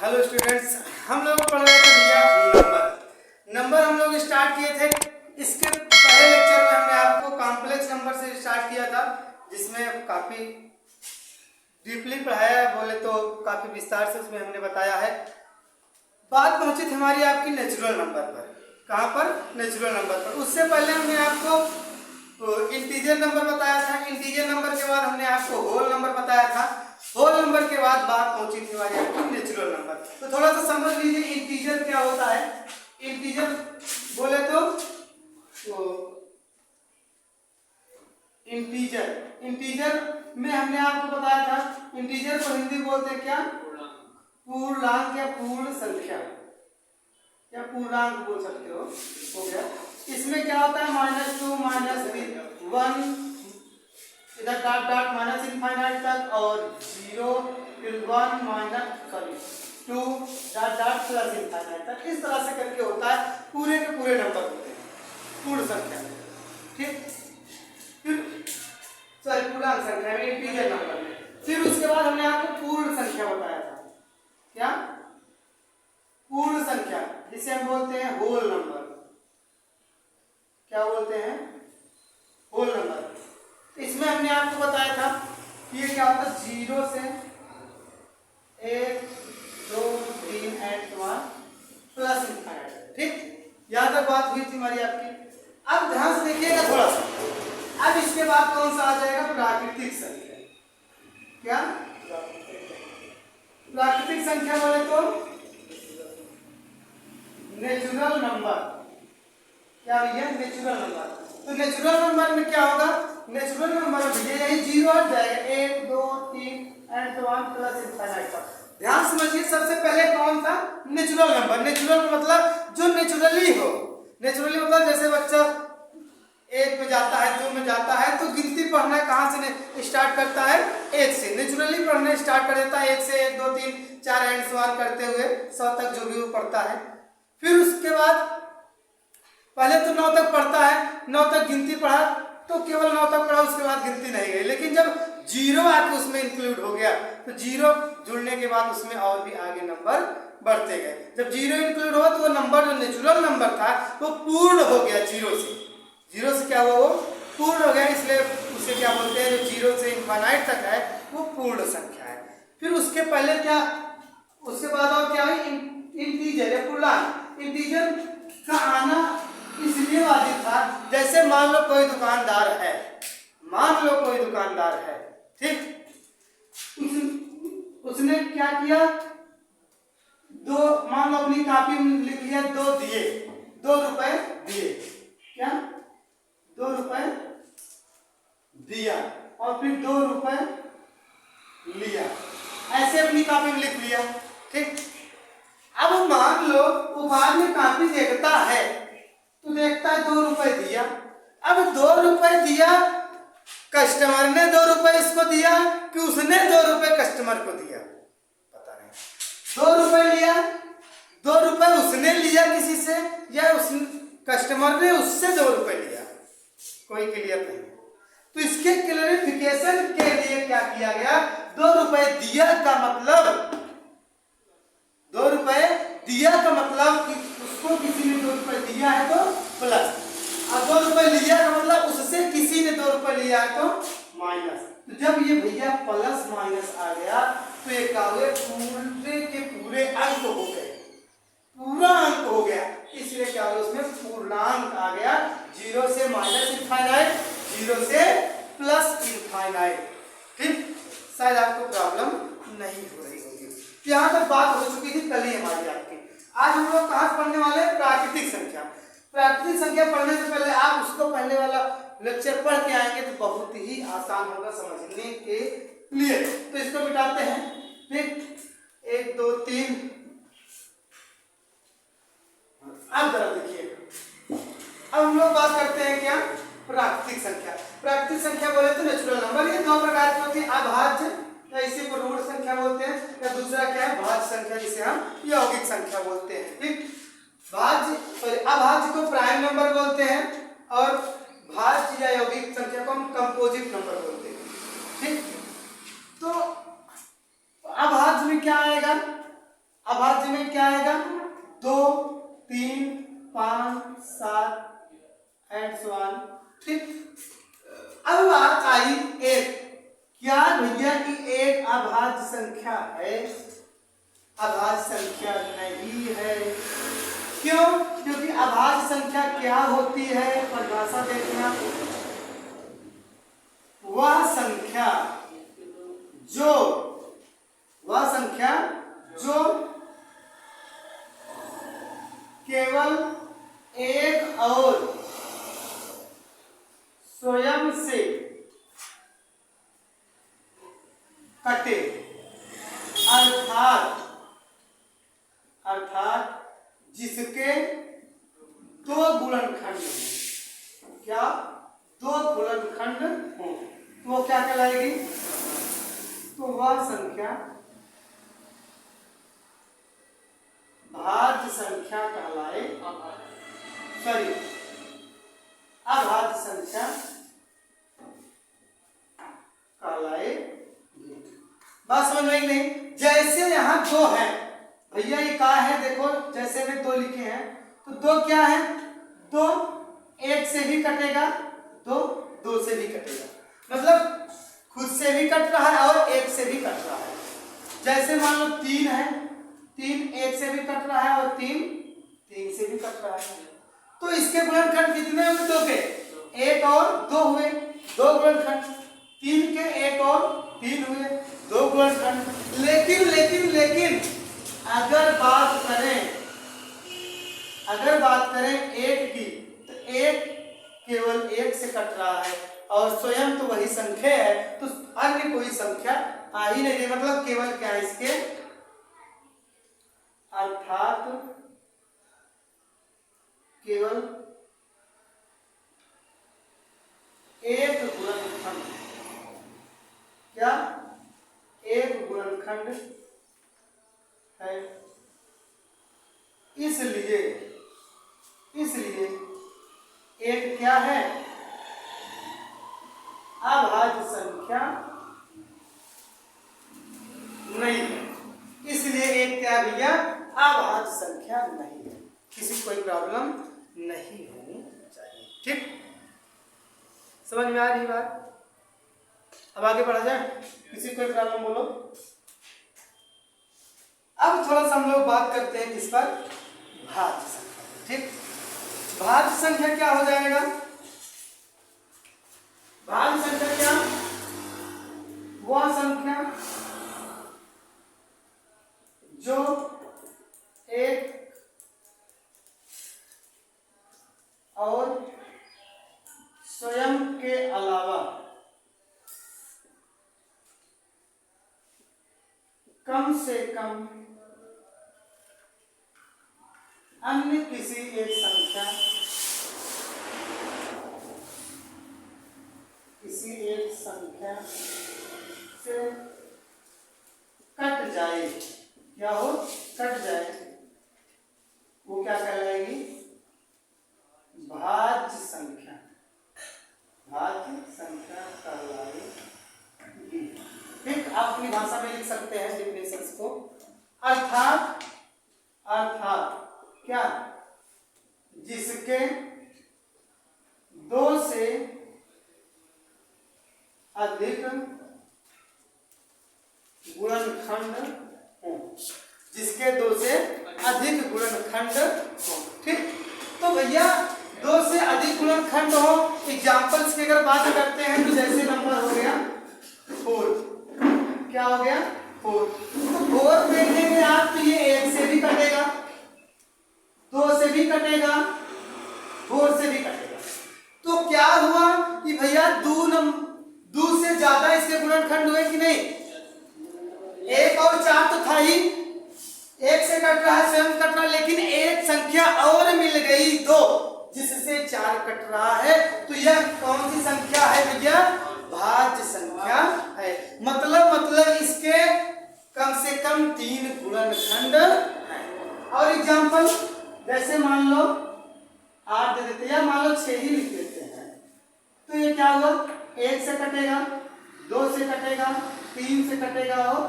Hello students, हम लोग पढ़ रहे थे भैया नंबर हम लोग स्टार्ट किए थे। इसके पहले लेक्चर में हमने आपको कॉम्प्लेक्स नंबर से स्टार्ट किया था, जिसमें काफ़ी डीपली पढ़ाया है, बोले तो काफ़ी विस्तार से उसमें हमने बताया है। बात पहुंची थी हमारी आपकी नेचुरल नंबर पर। कहाँ पर? नेचुरल नंबर पर। उससे पहले हमने आपको इंटीजर नंबर बताया था। इंटीजर नंबर के बाद हमने आपको होल नंबर बताया था। होल नंबर के बाद बात पहुंची थी हमारी आपकी नेचुरल नंबर। तो थोड़ा सा समझ लीजिए इंटीजर क्या होता है। इंटीजर बोले तो इंटीजर में हमने आपको बताया था, इंटीजर को हिंदी बोलते हैं क्या? पूर्णांक या पूर्ण संख्या या पूर्णांक बोल सकते हो गया। इसमें क्या होता है? -2 -1 इधर डॉट डॉट माइनस इनफाइनाइट तक और 0 फिर 1 2 डॉट डॉट प्लस इनफाइनाइट तक, इस तरह से करके होता है। पूरे के पूरे नंबर होते हैं पूर्ण संख्या, ठीक। फिर सॉरी पूर्णांक संख्या में, इंटीजर नंबर में। फिर उसके बाद हमने आपको पूर्ण संख्या बताया था। क्या? पूर्ण संख्या, जिसे हम बोलते हैं होल नंबर। क्या बोलते हैं? Whole number. इसमें हमने आपको बताया था कि ये क्या होता है? 0 से 1 2 3 एंड प्लस इनफाइनाइट, ठीक। यहां तक बात हुई थी हमारी आपकी। अब ध्यान से देखिएगा थोड़ा सा। अब इसके बाद कौन सा आ जाएगा? प्राकृतिक संख्या। क्या? प्राकृतिक संख्या बोले तो नेचुरल नंबर। क्या भैया? Natural number. तो नेचुरल नंबर में क्या होगा? नेचुरल नंबर में भैया यही 0 हट जाएगा, 1 2 3 एंड प्लस इनफाइनाइट तक। ध्यान समझिए, सबसे पहले कौन था? Natural number. नेचुरल मतलब जो नेचुरली हो। नेचुरली मतलब जैसे बच्चा 1 में जाता है, 2 में जाता है, तो गिनती पढ़ना कहाँ से स्टार्ट करता है? 1 से। नेचुरली पढ़ना स्टार्ट कर देता है 1 से, 1 2 3 4 एंड सवाल करते हुए 100 तक जो भी वो पढ़ता है। फिर उसके बाद पहले तो 9 तक पढ़ता है, 9 तक गिनती पढ़ा तो केवल 9 तक पढ़ा, उसके बाद गिनती नहीं गई। लेकिन जब 0 आके उसमें इंक्लूड हो गया तो 0 जुड़ने के बाद उसमें और भी आगे नंबर बढ़ते गए। जब 0 इंक्लूड हुआ तो वो नंबर जो नेचुरल नंबर था वो पूर्ण हो गया। 0 से क्या हुआ? वो पूर्ण हो गया, इसलिए उसे क्या बोलते हैं? जो 0 से इनफाइनाइट तक है वो पूर्ण संख्या है। फिर उसके पहले क्या, उसके बाद और क्या है? इंटीजर या पूर्णांक। इंटीजर का आना इसलिए वाजिब था, जैसे मान लो कोई दुकानदार है, ठीक। उसने क्या किया? मान लो अपनी कॉपी में लिख लिया 2 दिए, 2 रुपए दिए। क्या? 2 रुपए दिया और फिर 2 रुपए लिया, ऐसे अपनी कॉपी में लिख लिया, ठीक। अब मान लो वो बाद में कॉपी देखता है तो देखता है 2 रुपए दिया। अब 2 रुपए दिया, कस्टमर ने 2 रुपए इसको दिया कि उसने 2 रुपए कस्टमर को दिया? पता नहीं। 2 रुपए लिया, 2 रुपए उसने लिया किसी से या उस कस्टमर ने उससे 2 रुपए लिया? कोई क्लियर नहीं। तो इसके क्लैरिफिकेशन के लिए क्या किया गया? 2 रुपए दिया का मतलब, 2 रुपए दिया का मतलब कि उसको किसी ने 2 रुपए दिया है तो प्लस, और 2 रुपए लिया का मतलब उससे किसी ने 2 रुपए लिया है तो माइनस। तो जब ये भैया प्लस माइनस आ गया तो ये क्या हुए? पूरे के पूरे अंक हो गए, पूरा अंक हो गया। इसलिए क्या हुआ? उसमें पूर्णांक आ गया। 0 से माइनस इनफाइनाइट, 0 से प्लस इनफाइनाइट, ठीक। शायद आपको प्रॉब्लम नहीं हो रही होगी। यहाँ तक बात हो चुकी थी कल ही हमारी आपकी। आज हम लोग कहाँ पढ़ने वाले हैं? प्राकृतिक संख्या। प्राकृतिक संख्या पढ़ने से पहले आप उसको पहले वाला लेक्चर पढ़ के आएंगे तो बहुत ही आसान होगा समझने के लिए। तो इसको मिटाते हैं, ठीक। 1 2 3। अब जरा देखिए, अब हम लोग बात करते हैं क्या? प्राकृतिक संख्या। प्राकृतिक संख्या बोले तो नेचुरल नंबर। ये 2 प्रकार की होती है, अभाज्य या इसी को ऋण संख्या बोलते हैं, या दूसरा क्या है? भाज्य संख्या, जिसे हम यौगिक संख्या बोलते हैं, ठीक। अभाज्य को प्राइम नंबर बोलते हैं और भाज्य या यौगिक संख्या को हम कंपोजिट नंबर बोलते हैं, ठीक। तो अभाज्य में क्या आएगा? अब क्या भैया कि एक अभाज्य संख्या है? अभाज्य संख्या नहीं है। क्यों? क्योंकि अभाज्य संख्या क्या होती है? परिभाषा देखना, वह संख्या जो केवल एक और स्वयं से कटे, अर्थात जिसके दो गुणनखंड हो। क्या? दो गुणनखंड हो, तो वो क्या कहलाएगी? तो वह संख्या भाज्य संख्या कहलाए, अभाज्य संख्या कहलाएगी। बात समझ में नहीं? जैसे यहाँ दो है भैया, ये क्या है? देखो जैसे में दो लिखे हैं, तो दो क्या है? दो एक से भी कटेगा, दो से भी कटेगा, मतलब खुद से भी कट रहा है और एक से भी कट रहा है। जैसे मान लो तीन है, तीन एक से भी कट रहा है और तीन से भी कट रहा है, तो इसके गुणनखंड कितने हुए? दो के एक और दो हुए, दो गुणनखंड। तीन के एक और तीन हुए, दो गुणनखंड। लेकिन लेकिन लेकिन अगर बात करें एक की, तो एक केवल एक से कट रहा है और स्वयं तो वही संख्या है, तो अन्य कोई संख्या आ ही नहीं, मतलब केवल क्या है इसके, अर्थात केवल एक गुणनखंड, क्या? एक गुणनखंड है। इसलिए एक क्या है? अभाज्य संख्या नहीं है। इसलिए एक क्या भैया? अभाज्य संख्या नहीं है। किसी कोई प्रॉब्लम नहीं होनी चाहिए। ठीक, समझ में आ रही बात? अब आगे बढ़ा जाए, किसी कोई प्रॉब्लम बोलो। अब थोड़ा सा हम लोग बात करते हैं किस पर? भाज्य संख्या। ठीक, भाज्य संख्या क्या हो जाएगा? भाज्य संख्या क्या? वह संख्या जो एक और स्वयं के अलावा कम से कम अन्य किसी एक संख्या से कट जाए, क्या हो? कट जाए, वो क्या कहलाएगी? भाज्य संख्या। भाज्य संख्या कहलाएगी। ठीक, आप अपनी भाषा में लिख सकते हैं डिफिनेशंस को। अर्थात क्या? जिसके दो से अधिक गुणनखंड हो, जिसके दो से अधिक गुणनखंड हो। ठीक, तो भैया दो से अधिक गुणनखंड हो, एग्जाम्पल्स की अगर बात करते हैं तो जैसे नंबर हो गया 4, क्या हो गया? 4। तो 4 देखेंगे आप तो ये एक से भी कटेगा, दो से भी कटेगा, 4 से भी कटेगा। तो क्या हुआ कि भैया दो से ज्यादा इसके गुणनखंड हुए कि नहीं? एक और 4 तो था ही, एक से कट रहा है, स्वयं कट रहा है, लेकिन एक संख्या और मिल गई 2 जिससे 4 कट रहा है। तो यह कौन सी संख्या है भैया? भाज्य संख्या है। मतलब इसके कम से कम 3 गुणनखंड हैं। और एग्जांपल जैसे मान लो 8 दे देते हैं या मान लो 6 ही लिख देते हैं, तो ये क्या हुआ? 1 से कटेगा, 2 से कटेगा, 3 से कटेगा और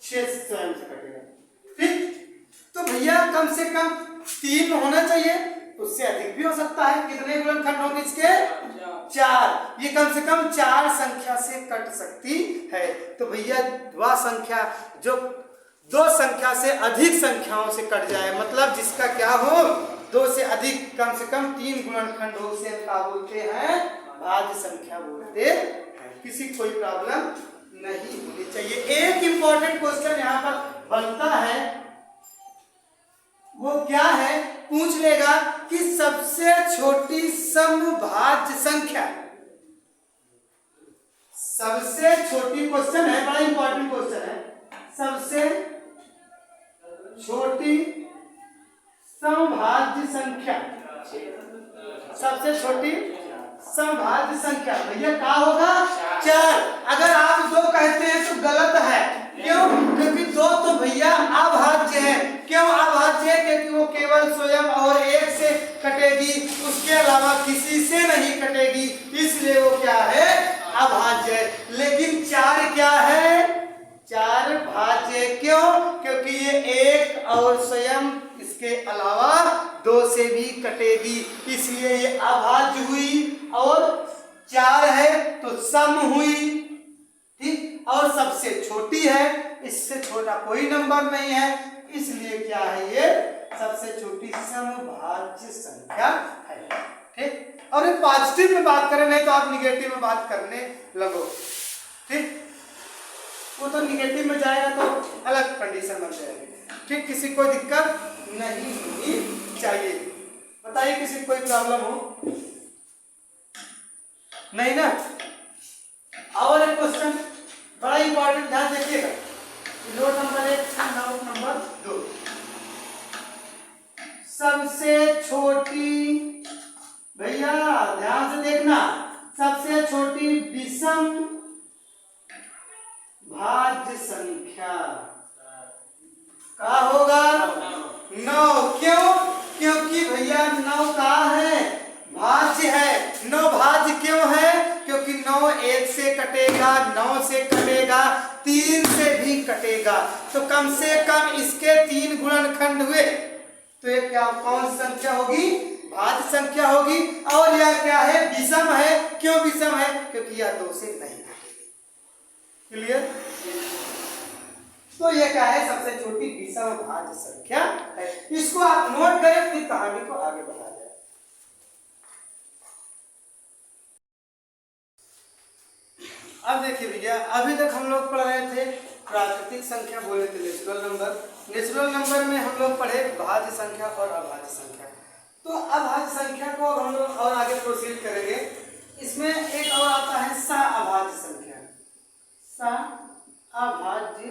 6 स्वयं से कटेगा। ठीक, तो भैया कम से कम 3 होना चाहिए, उससे अधिक भी हो सकता है। कितने गुणनखंड होंगे इसके? 4। ये कम से कम 4 संख्या से कट सकती है। तो भैया वह संख्या जो 2 संख्या से अधिक संख्याओं से कट जाए, मतलब जिसका क्या हो 2 से अधिक, कम से कम 3 गुणनखंड हो, से क्या बोलते हैं? भाज्य संख्या बोलते हैं। किसी कोई प्रॉब्लम नहीं होनी चाहिए। एक इंपॉर्टेंट क्वेश्चन यहाँ पर बनता है, वो क्या है? पूछ लेगा कि सबसे छोटी समभाज्य संख्या, सबसे छोटी, क्वेश्चन है, बड़ा इंपॉर्टेंट क्वेश्चन है, सबसे छोटी समभाज्य संख्या, सबसे छोटी समभाज्य संख्या भैया क्या होगा? 4। अगर आप 2 कहते हैं तो गलत है। क्यों? क्योंकि 2 तो भैया अभाज्य है। क्यों अभाज्य है? क्योंकि वो केवल स्वयं और 1 से कटेगी, उसके अलावा किसी से नहीं कटेगी, इसलिए वो क्या है? अभाज्य है। लेकिन 4 क्या है? 4 भाज्य। क्यों? क्योंकि ये 1 और स्वयं इसके अलावा 2 से भी कटेगी, इसलिए ये अभाज्य हुई। और 4 है तो सम हुई, ठीक। और सबसे छोटी है, इससे छोटा कोई नंबर नहीं है, इसलिए क्या है? ये सबसे छोटी समभाज्य संख्या है, ठीक। और एक पॉजिटिव में बात करें, नहीं तो आप निगेटिव में बात करने लगो, ठीक। वो तो निगेटिव में जाएगा तो अलग कंडीशन बन जाएगी, ठीक। किसी को दिक्कत नहीं होनी चाहिए। बताइए किसी कोई प्रॉब्लम हो? नहीं ना? और एक क्वेश्चन बड़ा इंपॉर्टेंट, ध्यान देखिएगा। नोट नंबर 1, नोट नंबर 2, सबसे छोटी, भैया ध्यान से देखना, सबसे छोटी विषम भाज्य संख्या क्या होगा? 9। क्यों? क्योंकि भैया 9 का है? भाज्य है। 9 भाज्य क्यों है? क्योंकि 9 1 से कटेगा, 9 से कटेगा, 3 से भी कटेगा, तो कम से कम इसके 3 गुणनखंड हुए, तो ये क्या, कौन सी संख्या होगी? भाज्य संख्या होगी। और यह क्या है? विषम है। क्यों विषम है? क्योंकि यह 2 से नहीं कटेगी। क्लियर? तो ये क्या है? सबसे छोटी विषम भाज्य संख्या है। इसको आप नोट करें, फिर कहानी को आगे बढ़ा जाए। अब देखिए भैया, अभी तक हम लोग पढ़ रहे थे प्राकृतिक संख्या, बोले थे नेचुरल नंबर। नेचुरल नंबर में हम लोग पढ़े भाज्य संख्या और अभाज्य संख्या। तो अभाज्य संख्या को हम लोग और आगे प्रोसीड करेंगे। इसमें एक और आता है सअभाज्य संख्या, सअभाज्य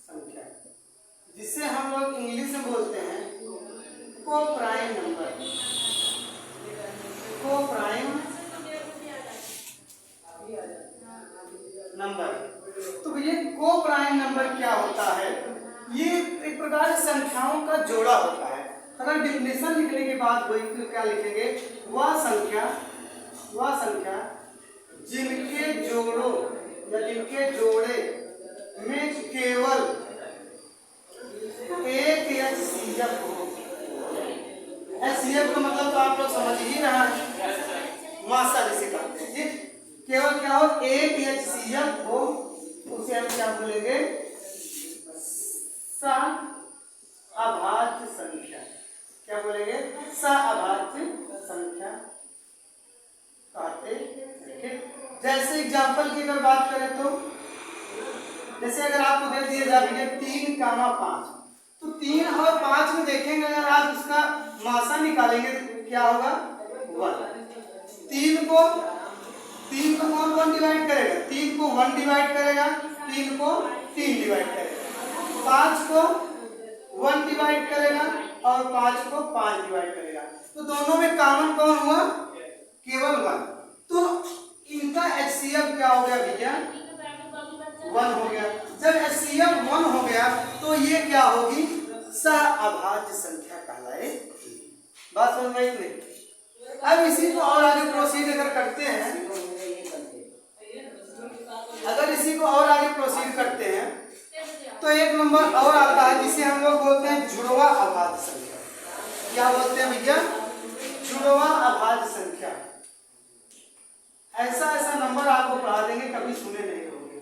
संख्या, जिसे हम लोग इंग्लिश में बोलते हैं को-प्राइम नंबर, को-प्राइम नंबर। तो भैया को-प्राइम नंबर क्या होता है? ये एक प्रकार से संख्याओं का जोड़ा होता है। अगर डिफिनेशन लिखने के बाद वही तो क्या लिखेंगे? वह संख्या जिनके जोड़ों या जिनके जोड़े में केवल एक HCF हो। HCF का मतलब तो आप लोग समझ ही रहा है, मासा जिसे कहते हैं, ठीक। केवल क्या हो? एक HCF हो, उसे हम क्या बोलेंगे? सअभाज्य संख्या। क्या बोलेंगे? सअभाज्य संख्या कहते हैं। जैसे एग्जाम्पल की अगर बात करें तो, जैसे अगर आपको दे दिया जाए 3, 5, तो 3 और 5 में देखेंगे, अगर आप इसका मासा निकालेंगे तो क्या होगा? 1। 3 को कौन डिवाइड करेगा? 3 को 1 डिवाइड करेगा, 3 को 3 डिवाइड करेगा, 5 को 1 डिवाइड करेगा और 5 को 5 डिवाइड करेगा। तो दोनों में कॉमन कौन हुआ? केवल 1। तो इनका HCF क्या हो गया भैया? 1 हो गया। जब HCF 1 हो गया तो ये क्या होगी? सअभाज्य संख्या कहलाएगी। बात समझ में आई नहीं? अब इसी को और आगे प्रोसीड अगर करते हैं, तो एक नंबर और आता है जिसे हम लोग बोलते हैं जुड़वा अभाज्य संख्या। क्या बोलते हैं भैया? जुड़वा अभाज्य संख्या। ऐसा ऐसा नंबर आपको पढ़ा देंगे, कभी सुने नहीं होंगे।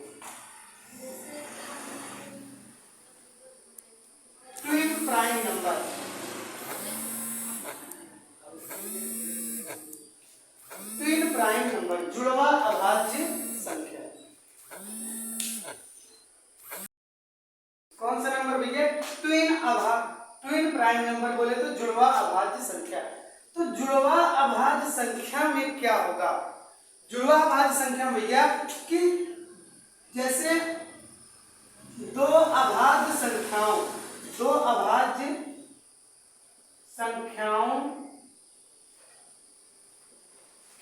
Twin prime number, twin prime number, जुड़वा अभाज्य संख्या। कौन सा नंबर भैया? ट्विन प्राइम नंबर बोले तो जुड़वा अभाज्य संख्या। तो जुड़वा अभाज्य संख्या में क्या होगा? जुड़वा अभाज्य संख्या भैया कि जैसे दो अभाज्य संख्याओं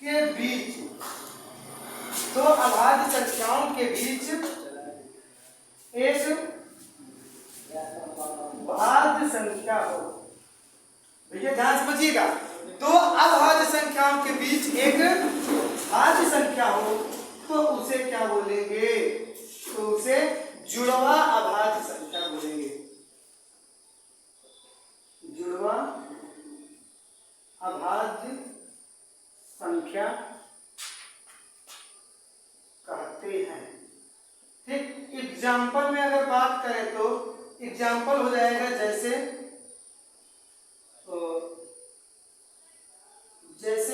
के बीच, दो अभाज्य संख्याओं के बीच एक भाज्य संख्या हो। भैया ध्यान समझिएगा, दो अभाज्य संख्याओं के बीच एक भाज्य संख्या हो तो उसे क्या बोलेंगे? तो उसे जुड़वा अभाज्य संख्या बोलेंगे। जुड़वा अभाज्य संख्या कहते हैं। ठीक, एग्जाम्पल में अगर बात करें तो एग्जाम्पल हो जाएगा जैसे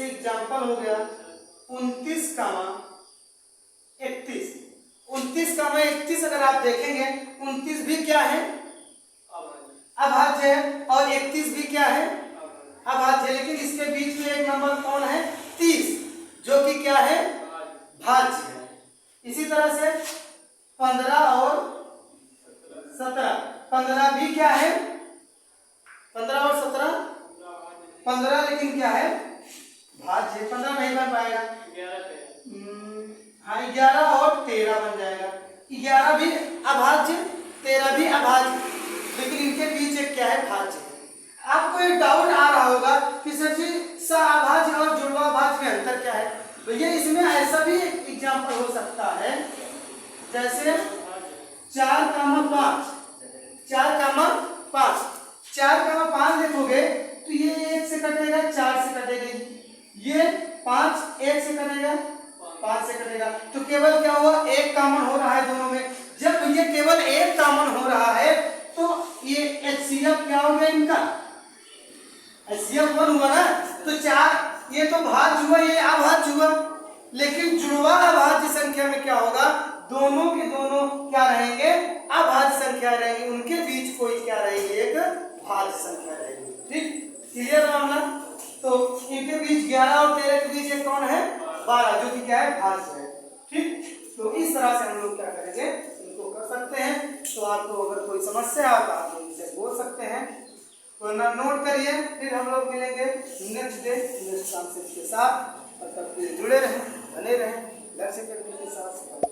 एग्जाम्पल हो गया 29, 31। 29, अगर आप देखेंगे 29 भी क्या है? अभाज्य है, और 31 भी क्या है? अभाज्य। लेकिन इसके बीच में एक नंबर कौन है? 30, जो कि क्या है? भाज्य है। इसी तरह से 15 और 17, 15 भी क्या है? 15 और 17, 15 लेकिन क्या है? भाज्य। 15 नहीं बन पाएगा। हाँ, 11 और 13 बन जाएगा। 11 भी अभाज्य, 13 भी अभाज्य, लेकिन इनके बीच एक क्या है? भाज्य। आपको एक डाउट आ रहा होगा कि सर जी अभाज्य और जुड़वा अभाज्य में अंतर क्या है? तो ये इसमें ऐसा भी एक एग्जाम्पल हो सकता है, जैसे 4,5, 4,5 देखोगे तो ये 1 से कटेगा, 4 से कटेगी, ये 5 1 से कटेगा, 5 से कटेगा। तो केवल क्या हुआ? एक कॉमन हो रहा है दोनों में। जब ये केवल एक कॉमन हो रहा है तो ये HCF क्या हो गया इनका? HCF 1 हुआ ना। तो 4 ये तो भाज्य हुआ, ये अभाज्य हुआ। लेकिन जुड़वा अभाज्य संख्या में क्या होगा? दोनों के दोनों क्या रहेंगे? अभाज्य संख्या रहेंगे, उनके बीच कोई क्या रहेगी? एक भाज्य संख्या रहेगी। ठीक, क्लियर मामला? तो इनके बीच 11 और 13 के बीच एक कौन है? 12, जो कि क्या है? भाज्य है। ठीक, तो इस तरह से हम लोग क्या करेंगे? इनको कर सकते हैं। तो आपको अगर कोई समस्या हो तो आप मुझसे बोल सकते हैं, तो नोट करिए। फिर हम लोग मिलेंगे नेक्स्ट डे नेक्स्ट कॉन्सेप्ट के साथ। और तब जुड़े रहें, बने रहें लक्ष्य के साथ।